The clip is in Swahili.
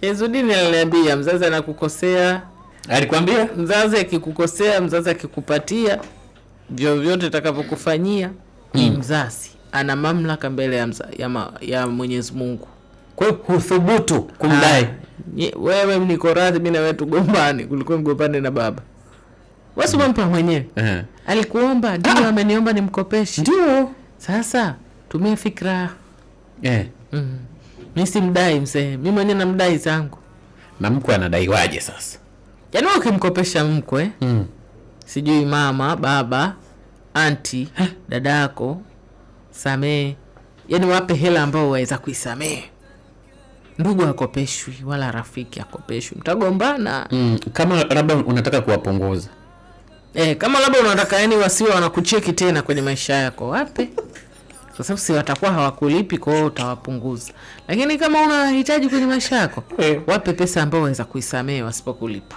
Shezudini aliniambia mzazi anakukosea. Alikwambia? Mzazi akikukosea, mzazi akikupatia vyovyote atakapokufanyia, ni mzazi ana mamlaka mbele ya Mwenyezi Mungu. Kwa hiyo huthubutu kumdai. Wewe niko radhi mimi na wewe tugombane kuliko mgombane na baba. Wewe umempa mwenyewe. Alikuomba, ndio ameniomba nimkopeshe. Ndio. Sasa tumia fikra. Mimi simdai mzee. Mimi mwenyewe namdai zangu. Na mkwe anadaiwaje sasa? Yaani ukimkopesha mkwe, sijui mama, baba, anti, dadako, samee. Yaani wape hela ambao waweza kuisamee. Ndugu akopeshwi wala rafiki akopeshwi. Mtagombana. Kama labda unataka kuwapunguza. Kama labda unataka yani wasiwe wanakucheki tena kwenye maisha yako, wape. Kwa sababu si watakuwa hawakulipi, kwa hiyo utawapunguza. Lakini kama unahitaji kwenye maisha yako, wape pesa ambao waweza kuisamea wasipokulipa.